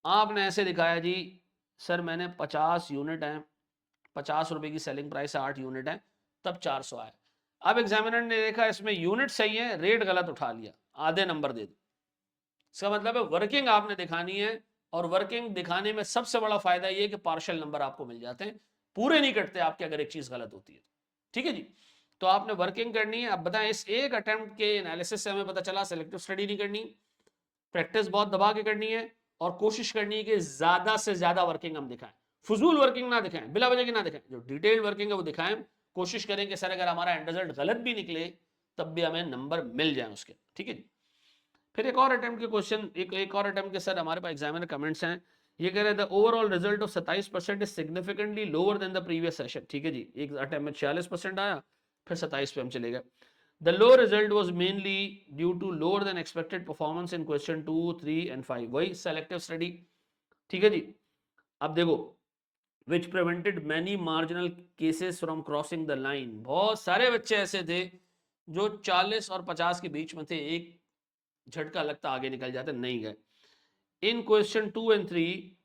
आपने ऐसे दिखाया जी सर मैंने 50 यूनिट हैं, 50 रुपए की सेलिंग प्राइस है, 8 यूनिट है, तब 400 आया। अब एग्जामिनर ने देखा इसमें यूनिट सही है, रेट गलत उठा लिया, आधे नंबर दे दो। इसका मतलब है वर्किंग आपने दिखानी है, और वर्किंग दिखाने में सबसे बड़ा फायदा ये है कि पार्शियल नंबर आपको मिल जाते हैं, पूरे नहीं कटते आपके अगर एक चीज गलत होती है, ठीक है जी। तो आपने वर्किंग करनी है। अब बताएं इस एक अटेम्प्ट के एनालिसिस से हमें पता चला सिलेक्टिव स्टडी नहीं करनी, प्रैक्टिस बहुत दबा के करनी है, और कोशिश करनी है कि ज्यादा से ज्यादा वर्किंग हम दिखाएं, फजूल वर्किंग ना दिखाएं, बिला वजह की ना दिखाएं, जो डिटेल्ड वर्किंग है वो दिखाएं। कोशिश करें कि सर अगर हमारा एंड रिजल्ट गलत भी निकले तब भी हमें नंबर मिल जाए उसके, ठीक है जी। फिर एक और अटेम्प्ट के क्वेश्चन, एक और अटेम्प्ट के सर हमारे पास एग्जामिनर कमेंट्स हैं। ये कह रहे हैं the overall result of 27% is significantly lower than the previous session, ठीक है जी। एक अटेम्प्ट में 46% आया, फिर 27 पे हम चले गए। The low result was mainly due to lower than expected performance in question 2, 3 and 5। वही सेलेक्टिव स्टडी, ठीक है जी। अब देखो, which prevented many marginal cases from crossing the line. बहुत सारे बच्चे ऐसे थे जो 40 और 50 के बीच में थे, एक झटका लगता आगे निकल जाते, नहीं गए। In question 2 and 3,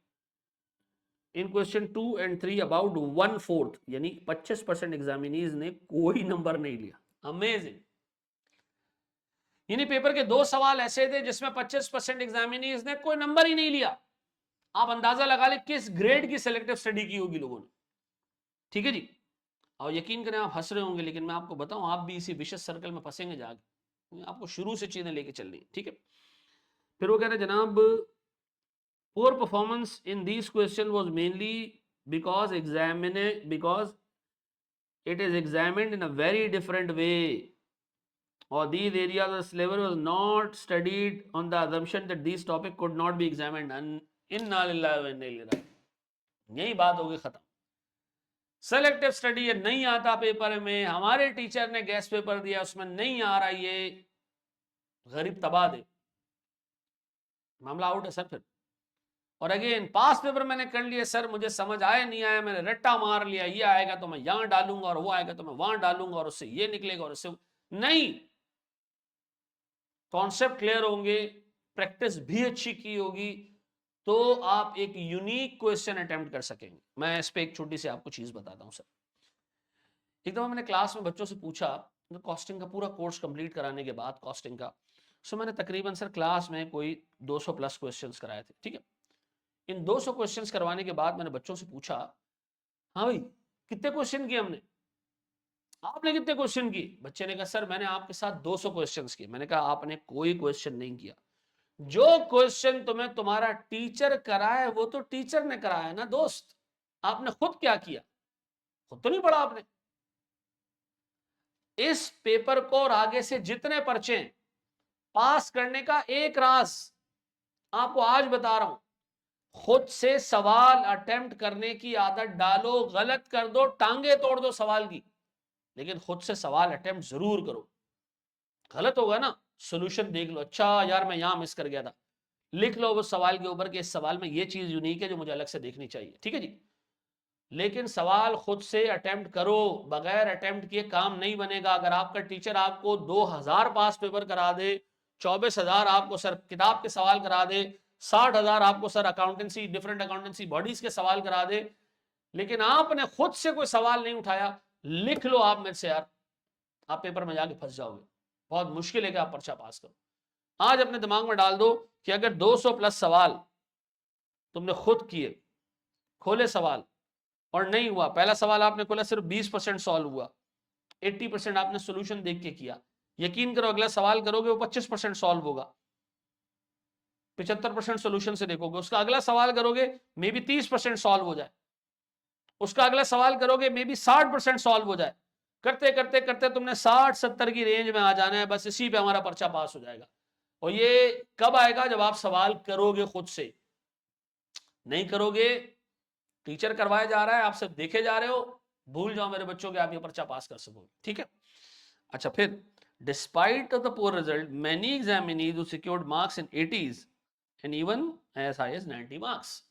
in question 2 and 3 about 1/4 यानी 25% एग्जामिनीज ने कोई नंबर नहीं लिया। अमेजिंग। यानी पेपर के 2 सवाल ऐसे थे जिसमें 25% एग्जामिनीज ने कोई नंबर ही नहीं लिया। आप अंदाजा लगा ले किस ग्रेड की सिलेक्टिव स्टडी की होगी लोगों ने, ठीक है जी। और यकीन करें आप हंस रहे होंगे, लेकिन मैं आपको बताऊं आप भी इसी विशेष सर्कल में फंसेंगे जाके। आपको शुरू से चीजें लेके चलनी है, ठीक है। फिर वो कह रहे जनाब, poor performance in these questions was mainly because it is examined in a very different way, or these areas of syllabus was not studied on the assumption that these topic could not be examined. Inna lillahi wa inna ilaihi raji'un। यही बात होगी खत्म। Selective study ये नहीं आता paper में, हमारे teacher ने गैस पेपर दिया उसमें नहीं आ रहा, ये गरीब तबाह दे, मामला आउट है सर फिर। और अगेन पास पेपर मैंने कर लिए सर, मुझे समझ आया नहीं आया, मैंने रट्टा मार लिया, ये आएगा तो मैं यहां डालूंगा और वो आएगा तो मैं वहां डालूंगा और उससे ये निकलेगा और उससे नहीं। कॉन्सेप्ट क्लियर होंगे, प्रैक्टिस भी अच्छी की होगी, तो आप एक यूनिक क्वेश्चन अटेम्प्ट कर सकेंगे। मैं इस पर एक छोटी सी आपको चीज बताता हूं सर। एक दफा मैंने क्लास में बच्चों से पूछा, कॉस्टिंग का पूरा कोर्स कंप्लीट कराने के बाद कॉस्टिंग का, सो मैंने तकरीबन सर क्लास में कोई 200 प्लस क्वेश्चंस कराए थे, ठीक है। इन 200 क्वेश्चंस करवाने के बाद मैंने बच्चों से पूछा, हाँ भाई कितने क्वेश्चन किए हमने, आपने कितने क्वेश्चन किए? बच्चे ने कहा सर मैंने आपके साथ 200 क्वेश्चंस किए। मैंने कहा आपने कोई क्वेश्चन नहीं किया, जो क्वेश्चन तुम्हें तुम्हारा टीचर कराया वो तो टीचर ने कराया ना दोस्त, आपने खुद क्या किया? खुद तो नहीं पढ़ा आपने। इस पेपर को और आगे से जितने पर्चे पास करने का एक राज आपको आज बता रहा हूं, खुद से सवाल अटेम्प्ट करने की आदत डालो। गलत कर दो टांगे तोड़ दो सवाल की, लेकिन खुद से सवाल अटेम्प्ट जरूर करो। गलत होगा ना, सोल्यूशन देख लो, अच्छा यार मैं यहां मिस कर गया था, लिख लो उस सवाल के ऊपर कि इस सवाल में ये चीज यूनिक है जो मुझे अलग से देखनी चाहिए, ठीक है जी। लेकिन सवाल खुद से अटेम्प्ट करो, बगैर अटेम्प्ट किए काम नहीं बनेगा। अगर आपका टीचर आपको 2000 पास पेपर करा दे, 24,000 आपको सर किताब के सवाल करा दे, 60,000 आपको sir accountancy different accountancy bodies के सवाल करा दे, लेकिन आपने खुद से कोई सवाल नहीं उठाया, लिख लो आप में से यार, आप पेपर में जाके फंस जाओगे। बहुत मुश्किल है कि आप पर्चा पास करो। आज अपने दिमाग में डाल दो कि अगर 200 प्लस सवाल तुमने खुद किए, खोले सवाल और नहीं हुआ, पहला सवाल आपने खोला सिर्फ 20% सॉल्व हुआ, 80% आपने सोल्यूशन देख के किया, यकीन करो अगला सवाल करोगे वो 25% सॉल्व होगा, 75% सोल्यूशन से देखोगे, उसका अगला सवाल करोगे मे बी 30% सॉल्व हो जाए, उसका अगला सवाल करोगे मे बी 60% सॉल्व हो जाए। करते करते करते तुमने 60-70 की रेंज में आ जाना है, बस इसी पे हमारा पर्चा पास हो जाएगा। और ये कब आएगा? जब आप सवाल करोगे खुद से। नहीं करोगे, टीचर करवाया जा रहा है, आप सब देखे जा रहे हो, भूल जाओ मेरे बच्चों के आप ये पर्चा पास कर सकोगे, ठीक है। अच्छा फिर, despite of the poor result many examinees who secured marks in 80s and even as high as 90 marks.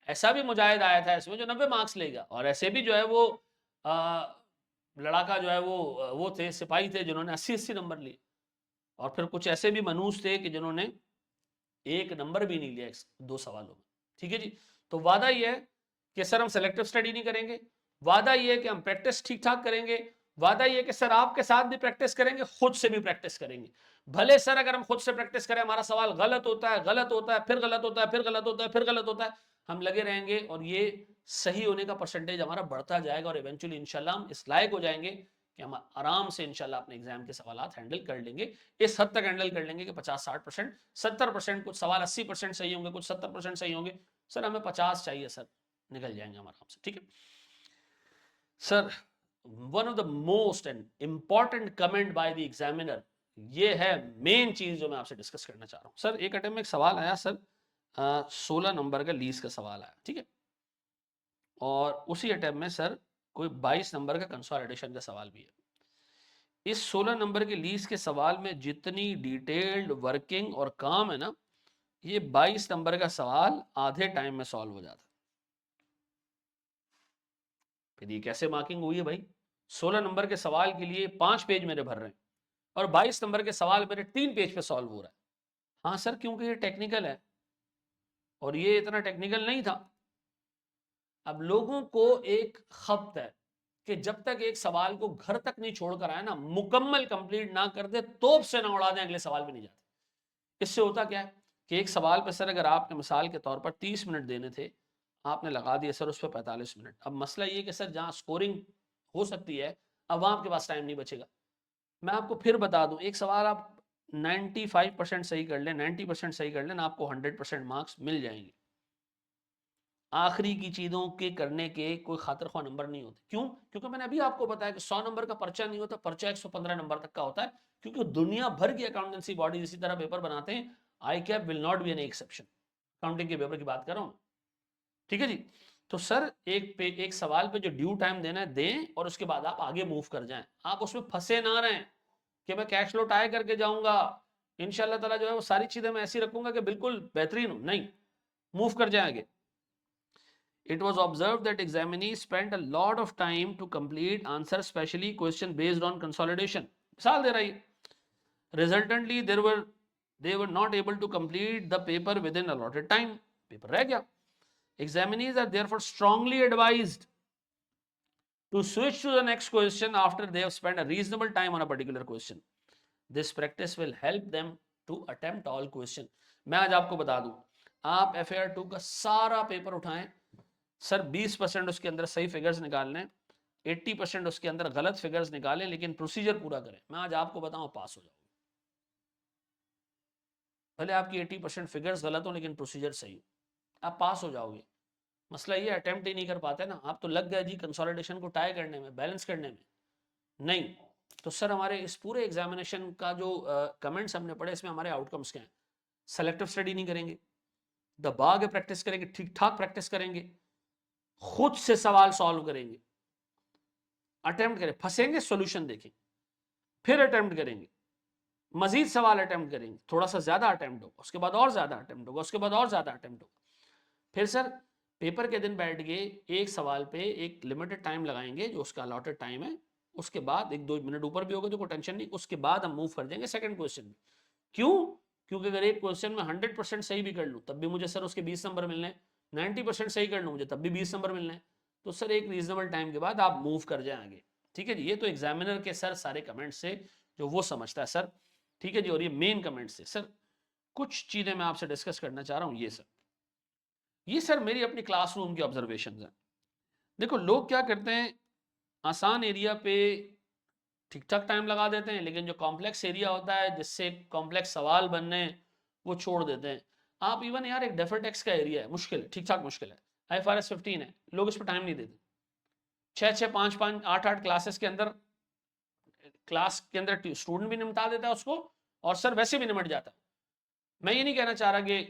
ऐसा भी मुजाहिद आया था इसमें जो 90 मार्क्स लेगा, और ऐसे भी जो है वो लड़ाका जो है वो थे, सिपाही थे जिन्होंने 80-80 नंबर लिए, और फिर कुछ ऐसे भी मनूस थे कि जिन्होंने एक नंबर भी नहीं लिया 2 सवालों में, ठीक है जी। तो वादा ये है कि सर हम सेलेक्टिव स्टडी नहीं करेंगे, वादा ये है कि हम प्रैक्टिस ठीक ठाक करेंगे, वादा ये है कि सर आपके साथ भी प्रैक्टिस करेंगे, खुद से भी प्रैक्टिस करेंगे। भले सर अगर हम खुद से प्रैक्टिस करें हमारा सवाल गलत होता है, गलत होता है, फिर गलत होता है, फिर गलत होता है, फिर गलत होता है, हम लगे रहेंगे और ये सही होने का परसेंटेज हमारा बढ़ता जाएगा, और इवेंचुअली इंशाल्लाह हम इस लायक हो जाएंगे कि हम आराम से इंशाल्लाह अपने एग्जाम के सवाल हैंडल कर लेंगे। इस हद तक हैंडल कर लेंगे कि 50-60%, 70%, कुछ सवाल 80% सही होंगे, कुछ 70% सही होंगे, सर हमें 50 चाहिए सर, निकल जाएंगे हम आराम से, ठीक है sir. One of the most and important comment by the examiner, ये है मेन चीज जो मैं आपसे डिस्कस करना चाह रहा हूं सर। एक अटेम्प्ट में एक सवाल आया सर, 16 नंबर का लीज का सवाल आया, ठीक है, और उसी अटेम्प्ट में सर कोई 22 नंबर का कंसोलिडेशन का सवाल भी है। इस 16 नंबर के लीज के सवाल में जितनी डिटेल्ड वर्किंग और काम है ना, ये 22 नंबर का सवाल आधे टाइम में सॉल्व हो जाता। फिर ये कैसे मार्किंग हुई है भाई? 16 नंबर के सवाल के लिए 5 पेज मेरे भर रहे हैं और 22 नंबर के सवाल मेरे 3 पेज पे सॉल्व हो रहा है। हाँ सर, क्योंकि ये टेक्निकल है और ये इतना टेक्निकल नहीं था। अब लोगों को एक खपत है कि जब तक एक सवाल को घर तक नहीं छोड़कर आए ना, मुकम्मल कंप्लीट ना कर दे, तोप से ना उड़ा दें, अगले सवाल पे नहीं जाते। इससे होता क्या है कि एक सवाल पे सर अगर आपने मिसाल के तौर पर 30 मिनट देने थे, आपने लगा दिए सर उस पर 45 मिनट। अब मसला ये कि सर जहाँ स्कोरिंग हो सकती है, अब वहाँ आपके पास टाइम नहीं बचेगा। मैं आपको फिर बता दूं, एक सवाल आप 95% सही कर लें, 90% सही कर लें ना, आपको 100% मार्क्स मिल जाएंगे। आखिरी की चीज़ों के करने के कोई खातिर ख्वाह नंबर नहीं होते। क्यों? क्योंकि मैंने अभी आपको बताया कि 100 नंबर का पर्चा नहीं होता, पर्चा 115 नंबर तक का होता है। क्योंकि दुनिया भर की अकाउंटेंसी बॉडी इसी तरह पेपर बनाते हैं। I cap will not be an exception. Accounting के पेपर की बात कर रहा हूँ, ठीक है जी। तो सर एक सवाल पे जो ड्यू टाइम देना है दें, और उसके बाद आप आगे मूव कर जाएं। आप उसमें फंसे ना रहें कि मैं कैश फ्लो टाई करके जाऊंगा, इंशाल्लाह ताला जो है वो सारी चीजें मैं ऐसी रखूंगा कि बिल्कुल बेहतरीन हो। नहीं, मूव कर जाएंगे। It was observed that examinees spent a lot of time to complete answers, especially question based on consolidation. मिसाल दे रही है. Resultantly, they were not able to complete the paper within allotted time. Paper रह गया. Examinees are therefore strongly advised to switch to the next question after they have spent a reasonable time on a particular question. This practice will help them to attempt all question. मैं आज आपको बता दूं, आप FAR2 का सारा paper उठाएं sir, 20% उसके अंदर सही फिगर्स निकालने, 80% उसके अंदर गलत फिगर्स निकालें, लेकिन प्रोसीजर पूरा करें। मैं आज आपको बताऊं, पास हो जाओगे। भले आपकी 80% फिगर्स गलत हो लेकिन प्रोसीजर सही हो, आप पास हो जाओगे। मसला ये अटेम्प्ट ही नहीं कर पाते ना। आप तो लग गए जी कंसोलिडेशन को टाई करने में, बैलेंस करने में। नहीं तो सर, हमारे इस पूरे एग्जामिनेशन का जो कमेंट्स हमने पढ़े, इसमें हमारे आउटकम्स क्या हैं? सेलेक्टिव स्टडी नहीं करेंगे, दबा के प्रैक्टिस करेंगे, ठीक ठाक प्रैक्टिस करेंगे, खुद से सवाल सॉल्व करेंगे, अटेम्प्ट करें, फंसेंगे सोल्यूशन देखेंगे, फिर अटेम्प्ट करेंगे, मजीद सवाल अटेम्प्ट करेंगे, थोड़ा सा ज्यादा अटेम्प्ट होगा, उसके बाद और ज्यादा अटेम्प्ट होगा, उसके बाद और ज्यादा अटेम्प्ट होगा। फिर सर पेपर के दिन बैठ के एक सवाल पे एक लिमिटेड टाइम लगाएंगे, जो उसका अलॉटेड टाइम है। उसके बाद 1-2 मिनट ऊपर भी होगा तो कोई टेंशन नहीं, उसके बाद हम मूव कर जाएंगे सेकंड क्वेश्चन में। क्यों? क्योंकि अगर एक क्वेश्चन में 100% सही भी कर लूँ तब भी मुझे सर उसके 20 नंबर मिलने हैं, 90% सही कर लूँ मुझे तब भी 20 नंबर मिलने हैं। तो सर एक रीजनेबल टाइम के बाद आप मूव कर जाए आगे, ठीक है जी। ये तो एग्जामिनर के सर सारे कमेंट से जो वो समझता है सर, ठीक है जी। और ये मेन कमेंट से सर कुछ चीज़ें मैं आपसे डिस्कस करना चाह रहा हूँ। ये सर मेरी अपनी क्लासरूम की ऑब्जर्वेशन है। देखो लोग क्या करते हैं, आसान एरिया पे ठीक ठाक टाइम लगा देते हैं, लेकिन जो कॉम्प्लेक्स एरिया होता है जिससे कॉम्प्लेक्स सवाल बनने वो छोड़ देते हैं। आप इवन यार एक डेफर टेक्स का एरिया है, मुश्किल है, ठीक ठाक मुश्किल है, IFRS 15 है, लोग इस पर टाइम नहीं देते। 6-6, 5-5, 8-8 क्लासेस के अंदर, क्लास के अंदर स्टूडेंट भी निपटा देता है उसको, और सर वैसे भी निमट जाता है। मैं ये नहीं कहना चाह रहा कि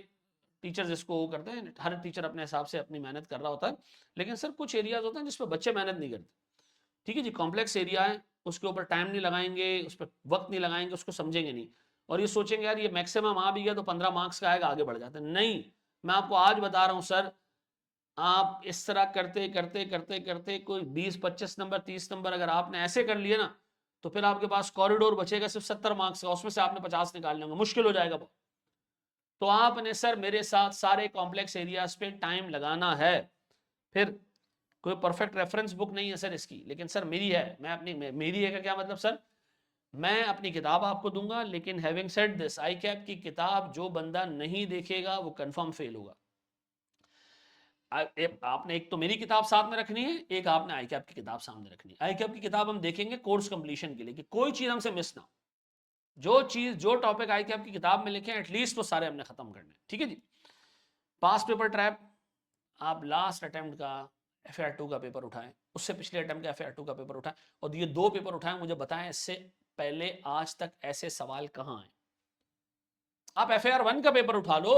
टीचर्स इसको वो करते हैं, हर टीचर अपने हिसाब से अपनी मेहनत कर रहा होता है, लेकिन सर कुछ एरियाज होते हैं जिस पर बच्चे मेहनत नहीं करते, ठीक है जी। कॉम्प्लेक्स एरिया है, उसके ऊपर टाइम नहीं लगाएंगे, उस पर वक्त नहीं लगाएंगे, उसको समझेंगे नहीं, और ये सोचेंगे यार ये मैक्सिमम आ भी गया तो 15 मार्क्स का आएगा, आगे बढ़ जाते हैं। नहीं, मैं आपको आज बता रहा हूँ सर, आप इस तरह करते करते करते करते कोई 20-25 नंबर 30 नंबर अगर आपने ऐसे कर लिए ना, तो फिर आपके पास कॉरिडोर बचेगा सिर्फ 70 मार्क्स का, उसमें से आपने 50 निकालने होंगे, मुश्किल हो जाएगा बहुत। तो आपने सर मेरे साथ सारे कॉम्प्लेक्स एरियाज पे टाइम लगाना है। फिर कोई परफेक्ट रेफरेंस बुक नहीं है सर इसकी, लेकिन सर मेरी है, मैं अपनी मेरी है का क्या मतलब सर, मैं अपनी किताब आपको दूंगा, लेकिन having said this, I cap की किताब जो बंदा नहीं देखेगा वो कंफर्म फेल होगा। आपने एक तो मेरी किताब साथ में रखनी है, एक आपने आई कैप की किताब सामने रखनी है। आई कैप की किताब हम देखेंगे कोर्स कंप्लीशन के लिए कि कोई चीज हमसे मिस ना हो, जो चीज जो टॉपिक आई कैप की किताब में लिखे एटलीस्ट वो सारे हमने खत्म करने, ठीक है जी। पास पेपर ट्रैप, आप लास्ट अटेम्प्ट का FAR2 का पेपर उठाएं, उससे पिछले अटेम्प्ट का FAR2 का पेपर उठाएं, और ये 2 पेपर उठाएं, मुझे बताएं इससे पहले आज तक ऐसे सवाल कहां आए। आप FAR1 का पेपर उठा लो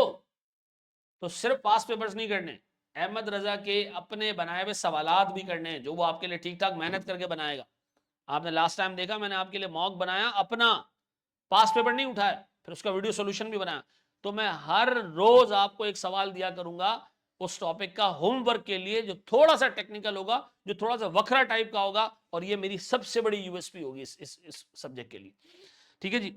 तो सिर्फ पास पेपर्स नहीं करने, अहमद रजा के अपने बनाए हुए सवालात भी करने हैं, जो वो आपके लिए ठीक ठाक मेहनत करके बनाएगा, आपने लास्ट टाइम देखा मैंने आपके लिए मॉक बनाया, अपना पास पेपर नहीं उठाया, फिर उसका वीडियो सोल्यूशन भी बनाया। तो मैं हर रोज आपको एक सवाल दिया करूंगा उस टॉपिक का होमवर्क के लिए, जो थोड़ा सा टेक्निकल होगा, जो थोड़ा सा वखरा टाइप का होगा, और ये मेरी सबसे बड़ी यूएसपी होगी इस सब्जेक्ट के लिए। ठीक है जी,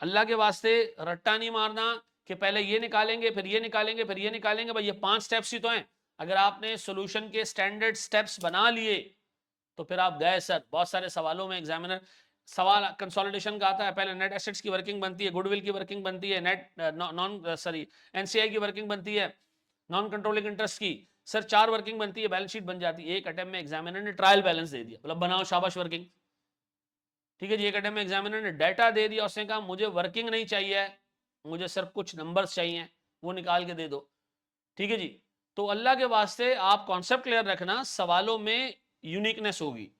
अल्लाह के वास्ते रट्टा नहीं मारना कि पहले ये निकालेंगे फिर ये निकालेंगे फिर ये निकालेंगे। भाई ये 5 स्टेप्स ही तो हैं। अगर आपने सॉल्यूशन के स्टैंडर्ड स्टेप्स बना लिए तो फिर आप गए सर। बहुत सारे सवालों में एग्जामिनर सवाल कंसोलिडेशन का आता है, पहले नेट एसेट्स की वर्किंग बनती है, गुडविल की वर्किंग बनती है, नेट नॉन सॉरी एनसीआई की वर्किंग बनती है, नॉन कंट्रोलिंग इंटरेस्ट की सर 4 वर्किंग बनती है, बैलेंस शीट बन जाती है। एक अटेम्प्ट में एग्जामिनर ने ट्रायल बैलेंस दे दिया, मतलब बनाओ शाबाश वर्किंग। ठीक है जी, एक अटेम्प्ट में एग्जामिनर ने डाटा दे दिया, उसने कहा मुझे वर्किंग नहीं चाहिए, मुझे सिर्फ कुछ नंबर्स चाहिए, वो निकाल के दे दो। ठीक है जी, तो अल्लाह के वास्ते आप कॉन्सेप्ट क्लियर रखना, सवालों में यूनिकनेस होगी,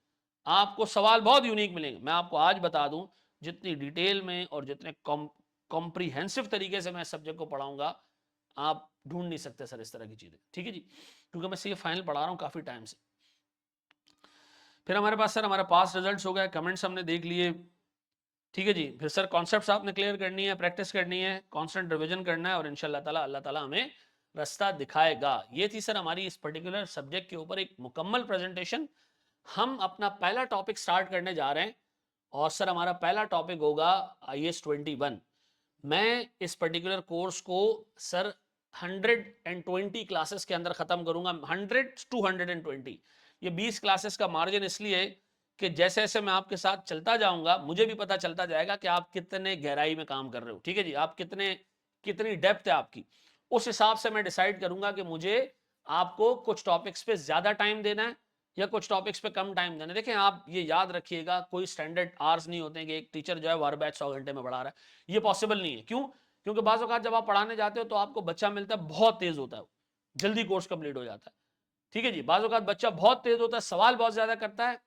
आपको सवाल बहुत यूनिक मिलेंगे। मैं आपको आज बता दूं, जितनी डिटेल में और जितने कॉम्प्रिहेंसिव तरीके से मैं सब्जेक्ट को पढ़ाऊंगा, आप ढूंढ नहीं सकते सर इस तरह की चीजें। ठीक है जी, क्योंकि मैं ये फाइनल पढ़ा रहा हूं काफी टाइम से। फिर हमारे पास सर हमारा पास रिजल्ट्स हो गए, कमेंट्स हमने देख लिए। ठीक है जी, फिर सर कॉन्सेप्ट्स आपने क्लियर करनी है, प्रैक्टिस करनी है, कांस्टेंट रिवीजन करना है, और इंशाल्लाह ताला अल्लाह ताला हमें रास्ता दिखाएगा। ये थी सर हमारी इस पर्टिकुलर सब्जेक्ट के ऊपर एक मुकम्मल प्रेजेंटेशन। हम अपना पहला टॉपिक स्टार्ट करने जा रहे हैं, और सर हमारा पहला टॉपिक होगा IAS 21। मैं इस पर्टिकुलर कोर्स को सर 120 क्लासेस के अंदर ख़त्म करूंगा, 100 to 120। ये 20 क्लासेस का मार्जिन इसलिए कि जैसे जैसे मैं आपके साथ चलता जाऊंगा, मुझे भी पता चलता जाएगा कि आप कितने गहराई में काम कर रहे हो। ठीक है जी, आप कितनी डेप्थ है आपकी, उस हिसाब से मैं डिसाइड करूंगा कि मुझे आपको कुछ टॉपिक्स पे ज़्यादा टाइम देना है या कुछ टॉपिक्स पे कम टाइम देना है। देखें आप ये याद रखिएगा, कोई स्टैंडर्ड आवर्स नहीं होते हैं कि एक टीचर जो है हर बैच 100 घंटे में पढ़ा रहा है, ये पॉसिबल नहीं है। क्यों? क्योंकि बाज़ औक़ात जब आप पढ़ाने जाते हो तो आपको बच्चा मिलता है बहुत तेज़ होता है, जल्दी कोर्स कंप्लीट हो जाता है। ठीक है जी, बाज़ औक़ात बच्चा बहुत तेज़ होता है, सवाल बहुत ज़्यादा करता है,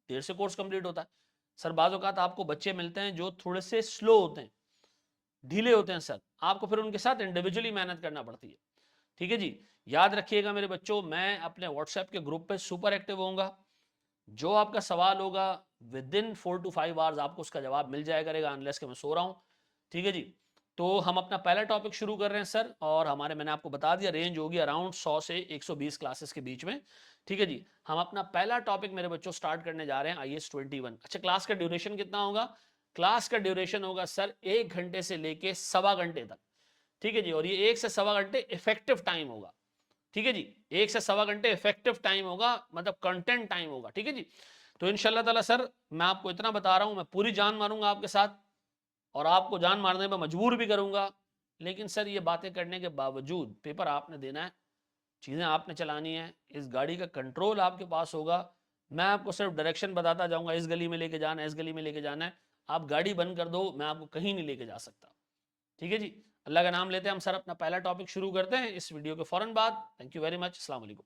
देर से कोर्स कंप्लीट होता है। सर बाज़ औक़ात आपको बच्चे मिलते हैं जो थोड़े से स्लो होते हैं, ढीले होते हैं सर, आपको फिर उनके साथ इंडिविजुअली मेहनत करना पड़ती है। ठीक है जी, याद रखिएगा मेरे बच्चों, मैं अपने व्हाट्सएप के ग्रुप पे सुपर एक्टिव होऊंगा। जो आपका सवाल होगा विद इन 4 to 5 आवर्स आपको उसका जवाब मिल जाया करेगा, अनलेस कि मैं सो रहा हूँ। ठीक है जी, तो हम अपना पहला टॉपिक शुरू कर रहे हैं सर, और हमारे मैंने आपको बता दिया रेंज होगी अराउंड 100 से 120 क्लासेस के बीच में। ठीक है जी, हम अपना पहला टॉपिक मेरे बच्चों स्टार्ट करने जा रहे हैं IAS 21। अच्छा, क्लास का ड्यूरेशन कितना होगा? क्लास का ड्यूरेशन होगा सर 1 घंटे से लेके 1.25 घंटे तक। ठीक है जी, और ये 1 से 1.25 घंटे इफेक्टिव टाइम होगा। ठीक है जी, 1 से 1.25 घंटे इफेक्टिव टाइम होगा, मतलब कंटेंट टाइम होगा। ठीक है जी, तो इंशाल्लाह ताला सर मैं आपको इतना बता रहा हूं, मैं पूरी जान मारूंगा आपके साथ, और आपको जान मारने पर मजबूर भी करूंगा। लेकिन सर ये बातें करने के बावजूद पेपर आपने देना है, चीज़ें आपने चलानी है, इस गाड़ी का कंट्रोल आपके पास होगा। मैं आपको सिर्फ डायरेक्शन बताता जाऊंगा, इस गली में लेके जाना है, इस गली में लेके जाना है। आप गाड़ी बंद कर दो, मैं आपको कहीं नहीं लेके जा सकता। ठीक है जी, अल्लाह का नाम लेते हैं हम सर, अपना पहला टॉपिक शुरू करते हैं इस वीडियो के फौरन बाद। थैंक यू वेरी मच, अस्सलाम वालेकुम।